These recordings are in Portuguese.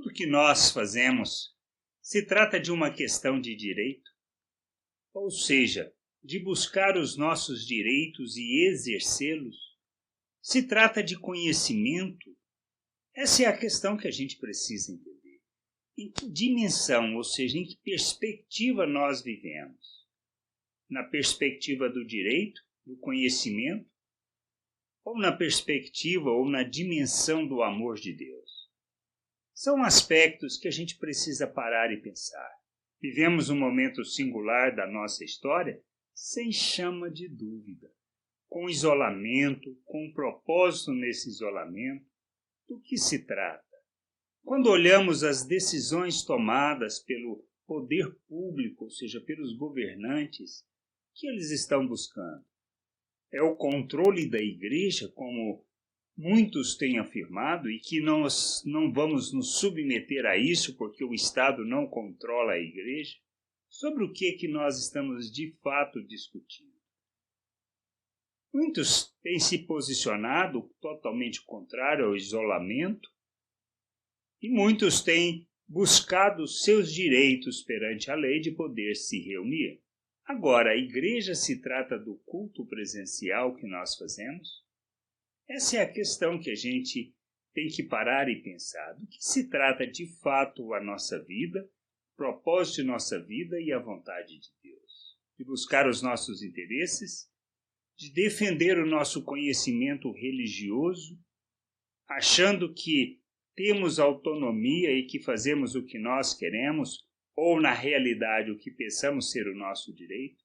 Tudo que nós fazemos se trata de uma questão de direito, ou seja, de buscar os nossos direitos e exercê-los. Se trata de conhecimento. Essa é a questão que a gente precisa entender. Em que dimensão, ou seja, em que perspectiva nós vivemos? Na perspectiva do direito, do conhecimento, ou na perspectiva ou na dimensão do amor de Deus? São aspectos que a gente precisa parar e pensar. Vivemos um momento singular da nossa história, sem chama de dúvida, com isolamento, com um propósito nesse isolamento. Do que se trata? Quando olhamos as decisões tomadas pelo poder público, ou seja, pelos governantes, o que eles estão buscando? É o controle da igreja, como muitos têm afirmado, e que nós não vamos nos submeter a isso porque o Estado não controla a igreja? Sobre o que nós estamos de fato discutindo? Muitos têm se posicionado totalmente contrário ao isolamento e muitos têm buscado seus direitos perante a lei de poder se reunir. Agora, a igreja se trata do culto presencial que nós fazemos? Essa é a questão que a gente tem que parar e pensar. Do que se trata de fato a nossa vida, o propósito de nossa vida e a vontade de Deus? De buscar os nossos interesses, de defender o nosso conhecimento religioso, achando que temos autonomia e que fazemos o que nós queremos, ou na realidade o que pensamos ser o nosso direito?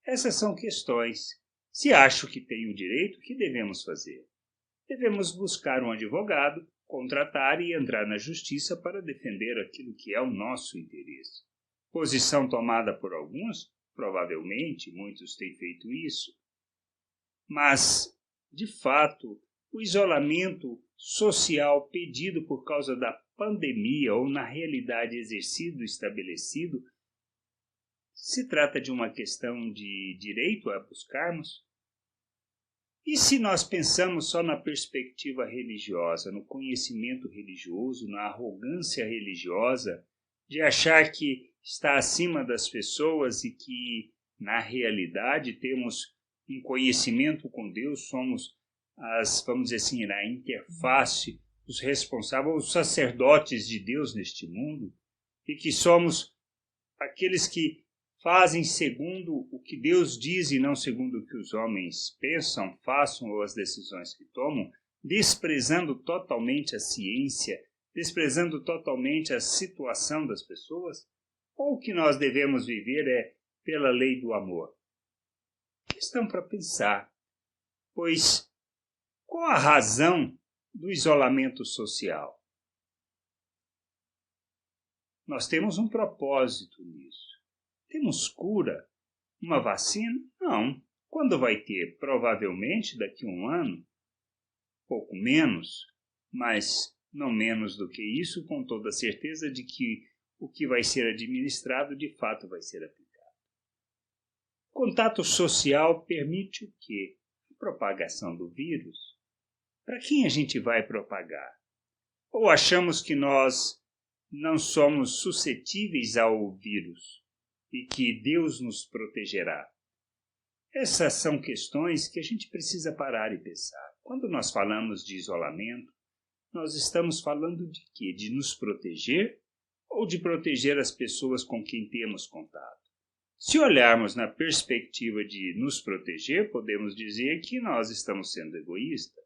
Essas são questões. Se acho que tenho direito, o que devemos fazer? Devemos buscar um advogado, contratar e entrar na justiça para defender aquilo que é o nosso interesse. Posição tomada por alguns? Provavelmente, muitos têm feito isso. Mas, de fato, o isolamento social pedido por causa da pandemia ou na realidade exercido, estabelecido, se trata de uma questão de direito a buscarmos? E se nós pensamos só na perspectiva religiosa, no conhecimento religioso, na arrogância religiosa, de achar que está acima das pessoas e que, na realidade, temos um conhecimento com Deus, somos vamos dizer assim, a interface, os responsáveis, os sacerdotes de Deus neste mundo, e que somos aqueles que fazem segundo o que Deus diz e não segundo o que os homens pensam, façam ou as decisões que tomam, desprezando totalmente a ciência, desprezando totalmente a situação das pessoas? Ou o que nós devemos viver é pela lei do amor? Questão para pensar, pois qual a razão do isolamento social? Nós temos um propósito nisso. Temos cura? Uma vacina? Não. Quando vai ter? Provavelmente daqui a um ano, pouco menos, mas não menos do que isso, com toda a certeza de que o que vai ser administrado de fato vai ser aplicado. Contato social permite o quê? A propagação do vírus. Para quem a gente vai propagar? Ou achamos que nós não somos suscetíveis ao vírus e que Deus nos protegerá? Essas são questões que a gente precisa parar e pensar. Quando nós falamos de isolamento, nós estamos falando de quê? De nos proteger ou de proteger as pessoas com quem temos contato? Se olharmos na perspectiva de nos proteger, podemos dizer que nós estamos sendo egoístas.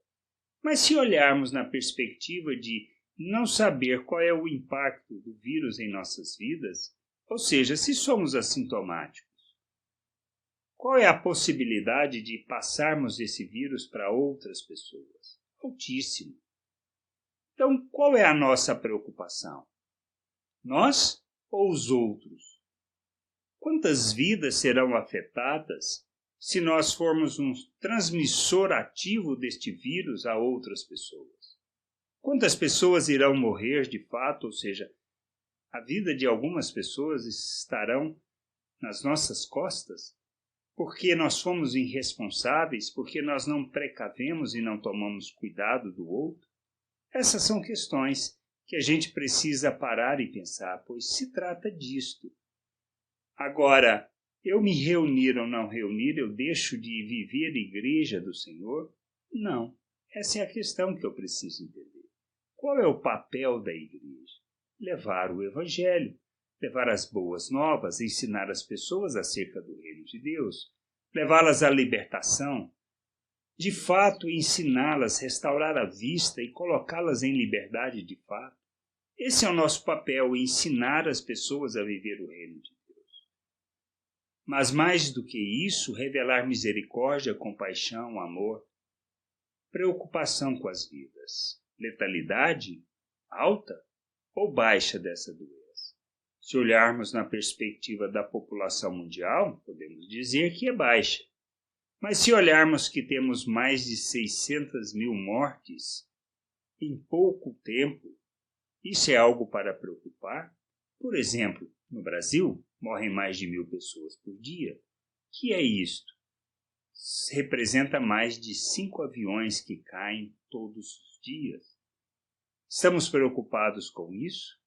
Mas se olharmos na perspectiva de não saber qual é o impacto do vírus em nossas vidas, ou seja, se somos assintomáticos, qual é a possibilidade de passarmos esse vírus para outras pessoas? Altíssimo. Então, qual é a nossa preocupação? Nós ou os outros? Quantas vidas serão afetadas se nós formos um transmissor ativo deste vírus a outras pessoas? Quantas pessoas irão morrer de fato, ou seja, a vida de algumas pessoas estarão nas nossas costas? Porque nós fomos irresponsáveis, porque nós não precavemos e não tomamos cuidado do outro? Essas são questões que a gente precisa parar e pensar, pois se trata disto. Agora, eu me reunir ou não reunir, eu deixo de viver a igreja do Senhor? Não. Essa é a questão que eu preciso entender. Qual é o papel da igreja? Levar o evangelho, levar as boas novas, ensinar as pessoas acerca do reino de Deus, levá-las à libertação, de fato ensiná-las, restaurar a vista e colocá-las em liberdade de fato. Esse é o nosso papel, ensinar as pessoas a viver o reino de Deus. Mas mais do que isso, revelar misericórdia, compaixão, amor, preocupação com as vidas, letalidade alta ou baixa dessa doença. Se olharmos na perspectiva da população mundial, podemos dizer que é baixa. Mas se olharmos que temos mais de 600 mil mortes em pouco tempo, isso é algo para preocupar? Por exemplo, no Brasil, morrem mais de 1.000 pessoas por dia. Que é isto? Representa mais de 5 aviões que caem todos os dias. Estamos preocupados com isso?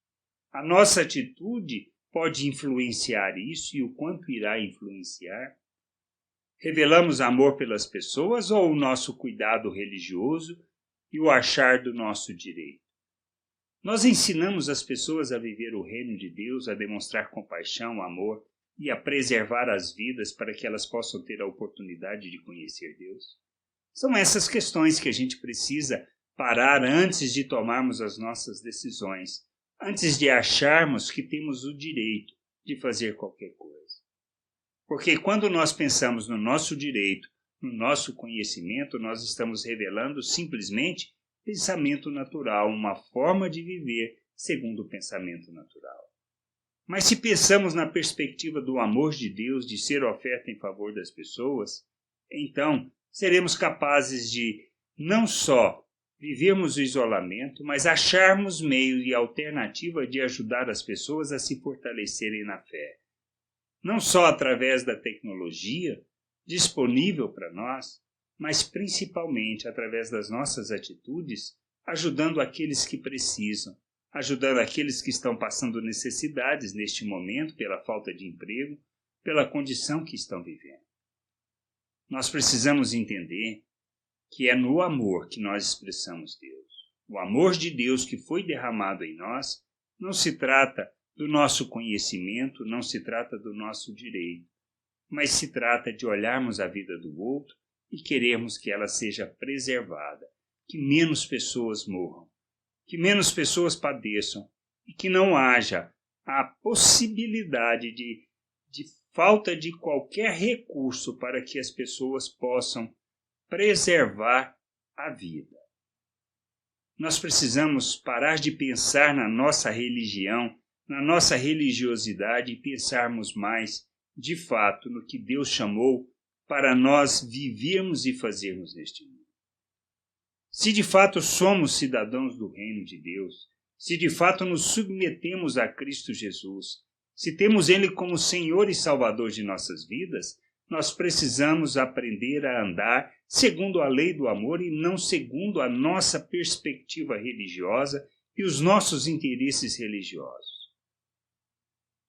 A nossa atitude pode influenciar isso e o quanto irá influenciar? Revelamos amor pelas pessoas ou o nosso cuidado religioso e o achar do nosso direito? Nós ensinamos as pessoas a viver o reino de Deus, a demonstrar compaixão, amor e a preservar as vidas para que elas possam ter a oportunidade de conhecer Deus? São essas questões que a gente precisa parar antes de tomarmos as nossas decisões, antes de acharmos que temos o direito de fazer qualquer coisa. Porque quando nós pensamos no nosso direito, no nosso conhecimento, nós estamos revelando simplesmente pensamento natural, uma forma de viver segundo o pensamento natural. Mas se pensamos na perspectiva do amor de Deus, de ser oferta em favor das pessoas, então seremos capazes de não só vivermos o isolamento, mas acharmos meio e alternativa de ajudar as pessoas a se fortalecerem na fé. Não só através da tecnologia disponível para nós, mas principalmente através das nossas atitudes, ajudando aqueles que precisam, ajudando aqueles que estão passando necessidades neste momento pela falta de emprego, pela condição que estão vivendo. Nós precisamos entender que é no amor que nós expressamos Deus. O amor de Deus que foi derramado em nós não se trata do nosso conhecimento, não se trata do nosso direito, mas se trata de olharmos a vida do outro e querermos que ela seja preservada, que menos pessoas morram, que menos pessoas padeçam e que não haja a possibilidade de falta de qualquer recurso para que as pessoas possam preservar a vida. Nós precisamos parar de pensar na nossa religião, na nossa religiosidade e pensarmos mais, de fato, no que Deus chamou para nós vivermos e fazermos neste mundo. Se de fato somos cidadãos do reino de Deus, se de fato nos submetemos a Cristo Jesus, se temos Ele como Senhor e Salvador de nossas vidas, nós precisamos aprender a andar segundo a lei do amor e não segundo a nossa perspectiva religiosa e os nossos interesses religiosos.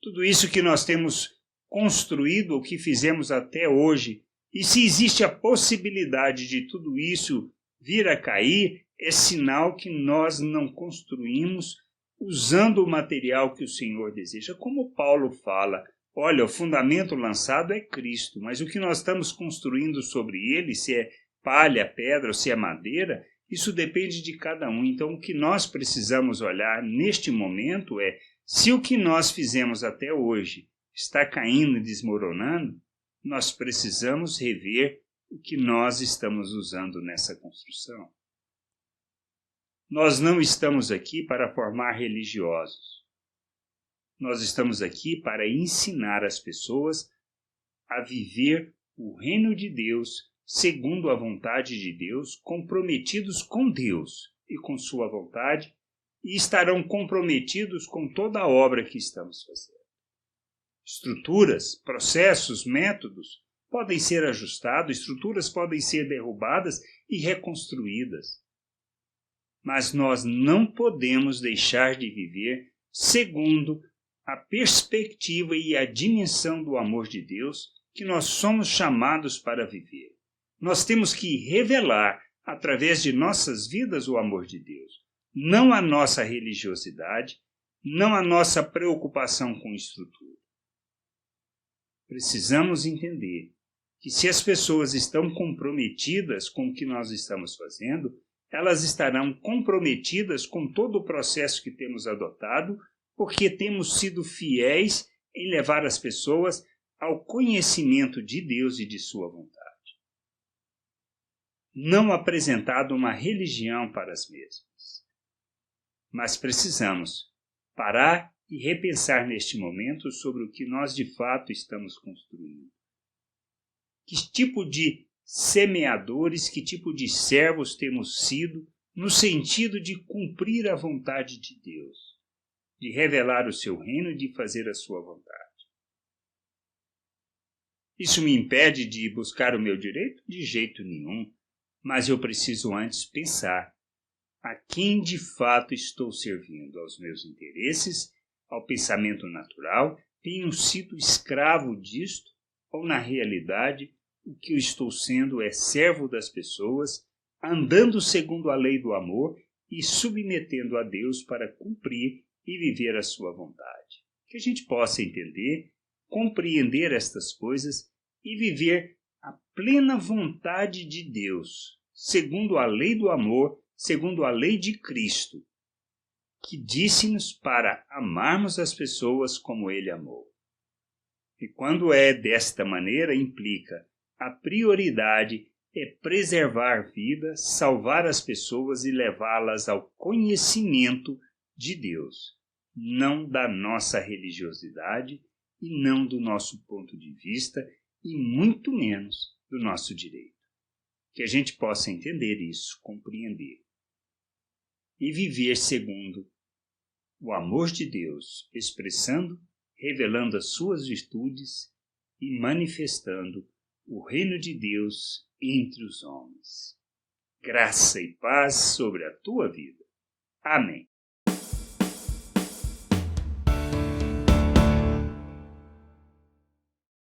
Tudo isso que nós temos construído, o que fizemos até hoje, e se existe a possibilidade de tudo isso vir a cair, é sinal que nós não construímos usando o material que o Senhor deseja. Como Paulo fala, olha, o fundamento lançado é Cristo, mas o que nós estamos construindo sobre ele, se é palha, pedra ou se é madeira, isso depende de cada um. Então, o que nós precisamos olhar neste momento é, se o que nós fizemos até hoje está caindo e desmoronando, nós precisamos rever o que nós estamos usando nessa construção. Nós não estamos aqui para formar religiosos. Nós estamos aqui para ensinar as pessoas a viver o reino de Deus segundo a vontade de Deus, comprometidos com Deus e com sua vontade, e estarão comprometidos com toda a obra que estamos fazendo. Estruturas, processos, métodos podem ser ajustados, estruturas podem ser derrubadas e reconstruídas. mas nós não podemos deixar de viver segundo a perspectiva e a dimensão do amor de Deus que nós somos chamados para viver. Nós temos que revelar, através de nossas vidas, o amor de Deus, não a nossa religiosidade, não a nossa preocupação com estrutura. Precisamos entender que se as pessoas estão comprometidas com o que nós estamos fazendo, elas estarão comprometidas com todo o processo que temos adotado, porque temos sido fiéis em levar as pessoas ao conhecimento de Deus e de sua vontade. Não apresentado uma religião para as mesmas. Mas precisamos parar e repensar neste momento sobre o que nós de fato estamos construindo. Que tipo de semeadores, que tipo de servos temos sido no sentido de cumprir a vontade de Deus, de revelar o seu reino e de fazer a sua vontade. Isso me impede de buscar o meu direito? De jeito nenhum, mas eu preciso antes pensar a quem de fato estou servindo, aos meus interesses, ao pensamento natural, tenho sido escravo disto, ou na realidade o que eu estou sendo é servo das pessoas, andando segundo a lei do amor e submetendo a Deus para cumprir e viver a sua vontade. Que a gente possa entender, compreender estas coisas e viver a plena vontade de Deus, segundo a lei do amor, segundo a lei de Cristo, que disse-nos para amarmos as pessoas como Ele amou. E quando é desta maneira, implica a prioridade é preservar vidas, salvar as pessoas e levá-las ao conhecimento de Deus, não da nossa religiosidade e não do nosso ponto de vista e muito menos do nosso direito. Que a gente possa entender isso, compreender e viver segundo o amor de Deus, expressando, revelando as suas virtudes e manifestando o reino de Deus entre os homens. Graça e paz sobre a tua vida. Amém.